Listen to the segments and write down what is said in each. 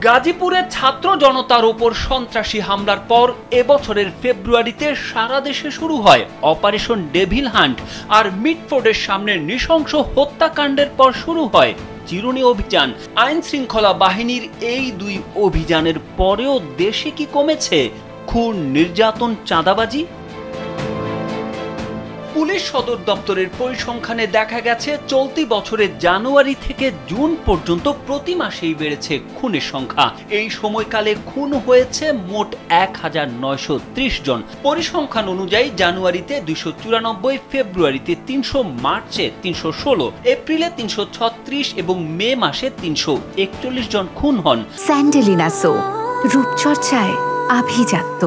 গাজীপুরে ছাত্র জনতার উপর সন্ত্রাসী হামলার পর এবছরের ফেব্রুয়ারিতে সারা দেশে শুরু হয় অপারেশন ডেভিল হান্ট। আর মিটফোর্ডের সামনে নৃশংস হত্যাকাণ্ডের পর শুরু হয় চিরুনি অভিযান। আইন শৃঙ্খলা বাহিনীর এই দুই অভিযানের পরেও দেশে কি কমেছে খুন, নির্যাতন, চাঁদাবাজি? পুলিশ সদর দপ্তরের পরিসংখ্যানে দেখা গেছে চলতি বছরের জানুয়ারি থেকে জুন পর্যন্ত প্রতি মাসেই বেড়েছে খুনের সংখ্যা। এই সময়কালে খুন হয়েছে মোট ১,৯৩০ জন। পরিসংখ্যান অনুযায়ী জানুয়ারিতে ২৯৪, ফেব্রুয়ারিতে ৩০০, মার্চে ৩১৬, এপ্রিলে ৩৩৬ এবং মে মাসে ৩৪১ জন খুন হন। স্যান্ডেলিনা সো, রূপচর্চায় আভিজাত্য।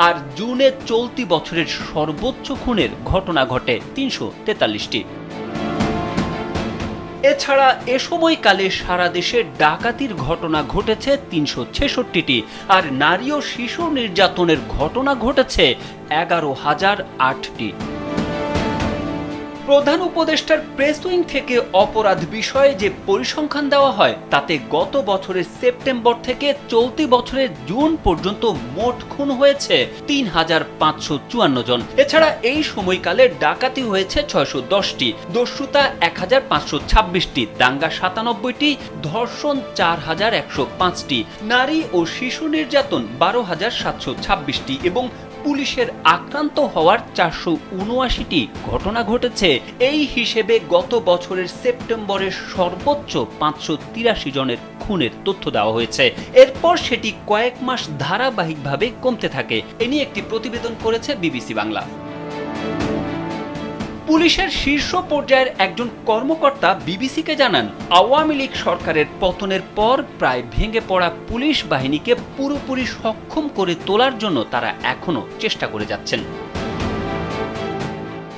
আর জুনে চলতি বছরের সর্বোচ্চ খুনের ঘটনা ঘটে ৩৪৩টি। এছাড়া এ সময়কালে সারা দেশে ডাকাতির ঘটনা ঘটেছে ৩৬৬টি, আর নারী ও শিশু নির্যাতনের ঘটনা ঘটেছে ১১,০০৮টি। প্রধান উপদেষ্টার প্রেস উইং থেকে অপরাধ বিষয়ে যে পরিসংখ্যান দেওয়া হয় তাতে গত বছরের সেপ্টেম্বর থেকে চলতি বছরের জুন পর্যন্ত মোট খুন হয়েছে ৩,৫৫৪ জন। এছাড়া এই সময়কালে ডাকাতি হয়েছে ৬১০টি, দস্যুতা ১,৫২৬টি, দাঙ্গা ৯৭টি, ধর্ষণ ৪,১০৫টি, নারী ও শিশু নির্যাতন ১২,৭২৬টি এবং পুলিশের আক্রান্ত হওয়ার ৪৭৯টি ঘটনা ঘটেছে। এই হিসেবে গত বছরের সেপ্টেম্বরের সর্বোচ্চ ৫৮৩ জনের খুনের তথ্য দেওয়া হয়েছে। এরপর সেটি কয়েক মাস ধারাবাহিকভাবে কমতে থাকে। এ নিয়ে একটি প্রতিবেদন করেছে বিবিসি বাংলা। পুলিশের শীর্ষ পর্যায়ের একজন কর্মকর্তা বিবিসিকে জানান, আওয়ামী লীগ সরকারের পতনের পর প্রায় ভেঙে পড়া পুলিশ বাহিনীকে পুরোপুরি সক্ষম করে তোলার জন্য তারা এখনো চেষ্টা করে যাচ্ছেন।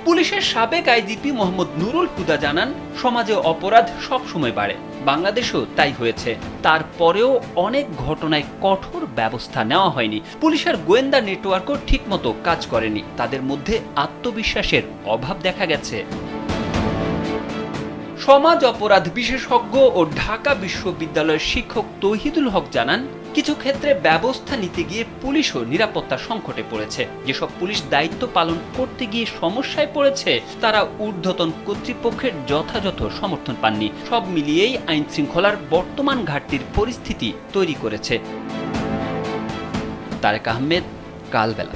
পুলিশের সাবেক আইজিপি মোহাম্মদ নুরুল হুদা জানান, সমাজে অপরাধ সবসময় বাড়ে, বাংলাদেশেও তাই হয়েছে। তারপরেও অনেক ঘটনায় কঠোর ব্যবস্থা নেওয়া হয়নি। পুলিশের গোয়েন্দা নেটওয়ার্কও ঠিকমতো কাজ করেনি। তাদের মধ্যে আত্মবিশ্বাসের অভাব দেখা গেছে। সমাজ অপরাধ বিশেষজ্ঞ ও ঢাকা বিশ্ববিদ্যালয়ের শিক্ষক তৌহিদুল হক জানান, কিছু ক্ষেত্রে ব্যবস্থা নিতে গিয়ে পুলিশও নিরাপত্তা সংকটে পড়েছে। যেসব পুলিশ দায়িত্ব পালন করতে গিয়ে সমস্যায় পড়েছে তারা ঊর্ধ্বতন কর্তৃপক্ষের যথাযথ সমর্থন পাননি। সব মিলিয়েই আইন শৃঙ্খলার বর্তমান ঘাটতির পরিস্থিতি তৈরি করেছে। তারেক আহমেদ, কালবেলা।